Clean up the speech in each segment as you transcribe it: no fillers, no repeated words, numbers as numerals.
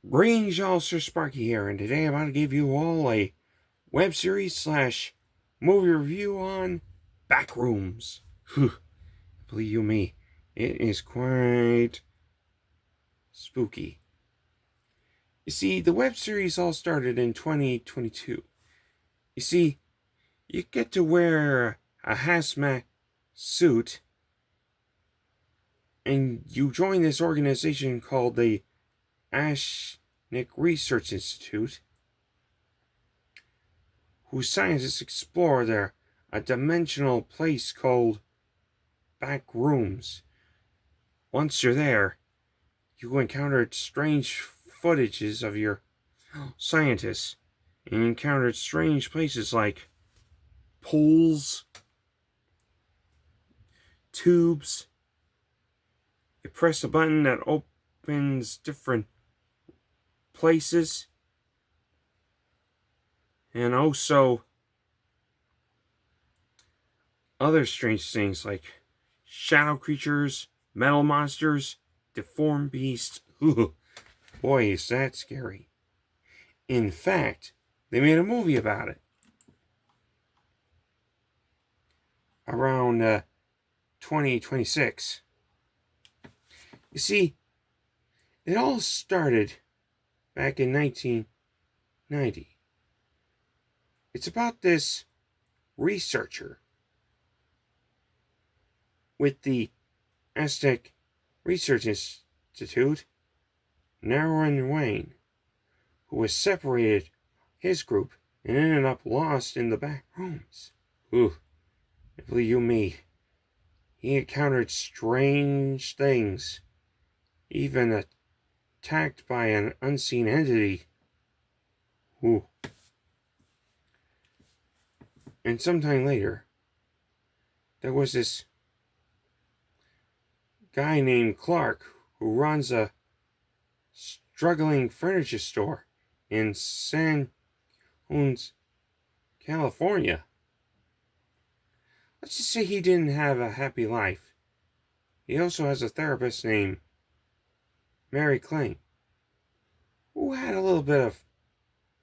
Greetings, y'all. Sir Sparky here, and today I'm about to give you all a web series slash movie review on Backrooms. Believe you me, it is quite spooky. You see, the web series all started in 2022. You see, you get to wear a hazmat suit, and you join this organization called the Ashnick Research Institute, whose scientists explore a dimensional place called Backrooms. Once you're there, you encounter strange footages of your scientists, and encountered strange places like pools, tubes. You press a button that opens different places, and also other strange things like shadow creatures, metal monsters, deformed beasts. Ooh, boy, is that scary. In fact, they made a movie about it around 2026. You see, it all started back in 1990. It's about this researcher with the Aztec Research Institute, Narwhal Wayne, who was separated his group and ended up lost in the back rooms. Ooh, believe you me, he encountered strange things, even attacked by an unseen entity. Ooh. And sometime later, there was this guy named Clark who runs a struggling furniture store in San Jose, California. Let's just say he didn't have a happy life. He also has a therapist named Mary Kling, who had a little bit of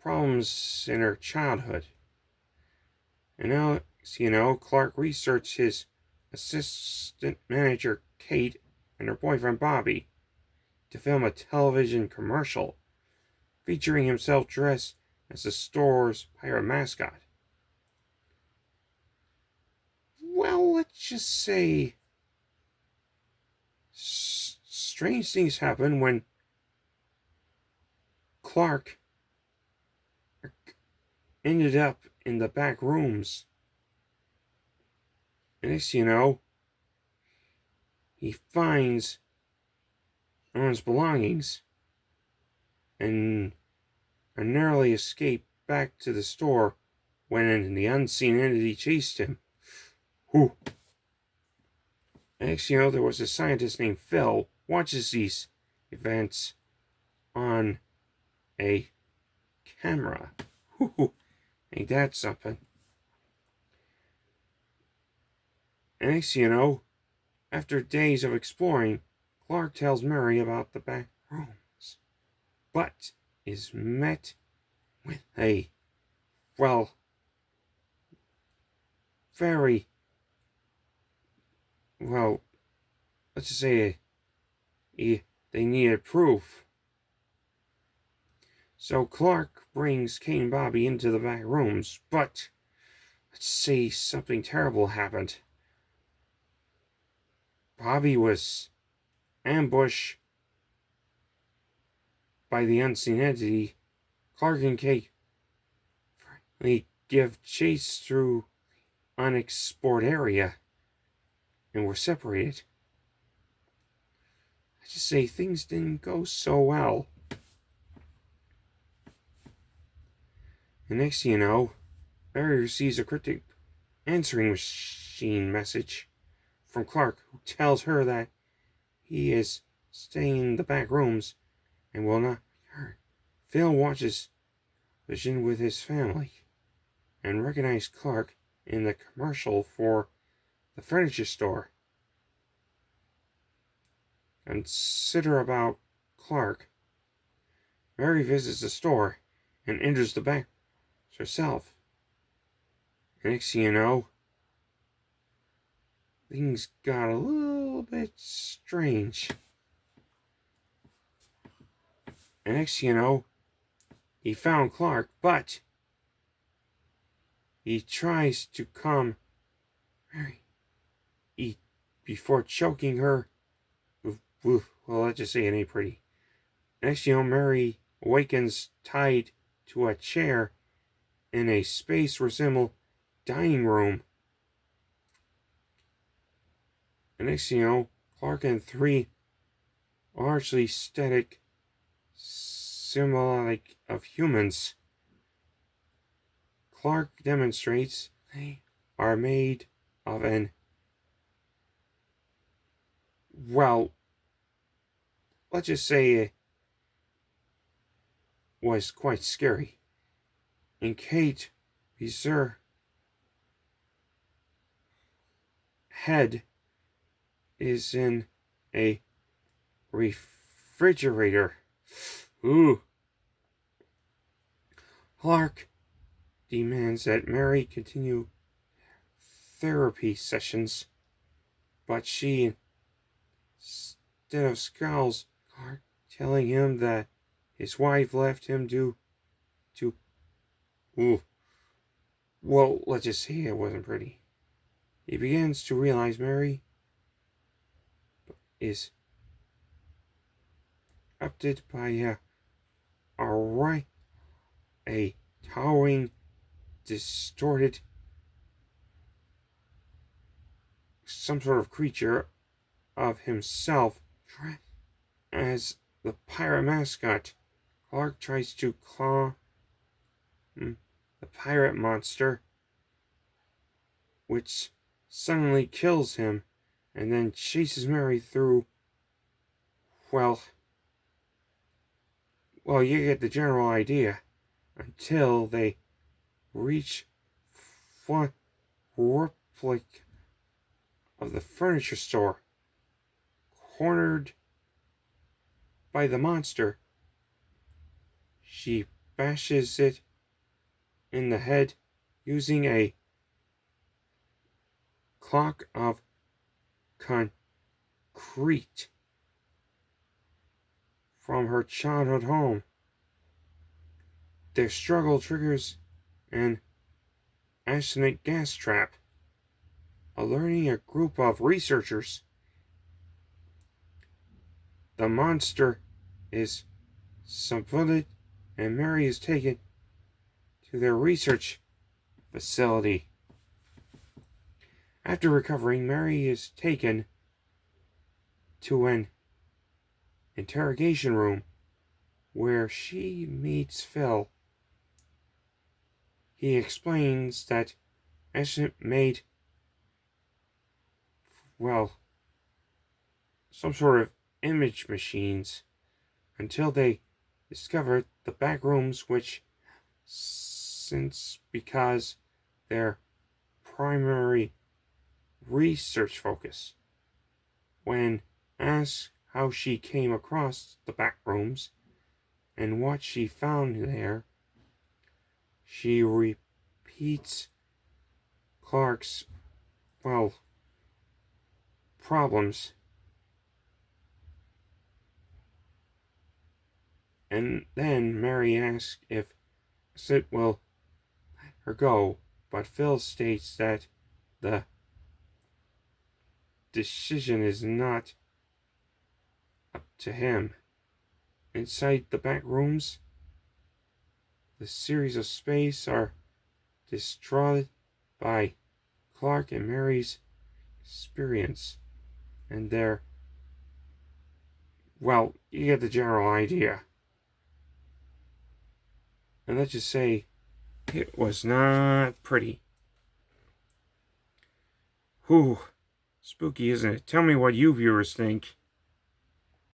problems in her childhood. And now, Clark researched his assistant manager, Kate, and her boyfriend, Bobby, to film a television commercial featuring himself dressed as the store's pirate mascot. Well, let's just say strange things happen when Clark ended up in the back rooms. And next he finds Aaron's belongings and narrowly escaped back to the store when the unseen entity chased him. Whew. Next there was a scientist named Phil, watches these events on a camera. Whew. Ain't that something? And next after days of exploring, Clark tells Mary about the back rooms, but is met with a, very, let's just say they needed proof. So Clark brings Kate and Bobby into the back rooms, but let's say something terrible happened. Bobby was ambushed by the unseen entity. Clark and Kate give chase through unexplored area and were separated. I just say things didn't go so well. And next Mary receives a cryptic answering machine message from Clark, who tells her that he is staying in the back rooms and will not return. Phil watches vision with his family and recognizes Clark in the commercial for the furniture store. Consider about Clark. Mary visits the store and enters the back herself. And next thing you know, things got a little bit strange. And next thing you know, he found Clark, but he tries to calm Mary before choking her. Well, let's just say it ain't pretty. Next thing you know, Mary awakens tied to a chair in a space resemble dining room. And next thing you know, Clark and three largely static symbiotic of humans. Clark demonstrates they are made of an, well, let's just say it was quite scary. And Kate Beezer head is in a refrigerator. Ooh. Clark demands that Mary continue therapy sessions, but she, instead of scowls, Clark, telling him that his wife left him to ooh. Well, let's just say it wasn't pretty. He begins to realize Mary is upended by a towering, distorted, some sort of creature of himself as the pirate mascot. Clark tries to claw the pirate monster, which suddenly kills him and then chases Mary through. Well, you get the general idea. Until they reach one replica of the furniture store, cornered by the monster. She bashes it in the head using a clock of concrete from her childhood home. Their struggle triggers an arsenic gas trap, alerting a group of researchers. The monster is subverted and Mary is taken to their research facility. After recovering, Mary is taken to an interrogation room where she meets Phil. He explains that Ashton made, some sort of image machines until they discovered the Backrooms, which, because their primary research focus. When asked how she came across the Backrooms and what she found there, she repeats Clark's, problems. And then Mary asks if Sid will let her go, but Phil states that the decision is not up to him. Inside the back rooms, the series of space are destroyed by Clark and Mary's experience, and they're, you get the general idea. And let's just say, it was not pretty. Whew, spooky, isn't it? Tell me what you viewers think.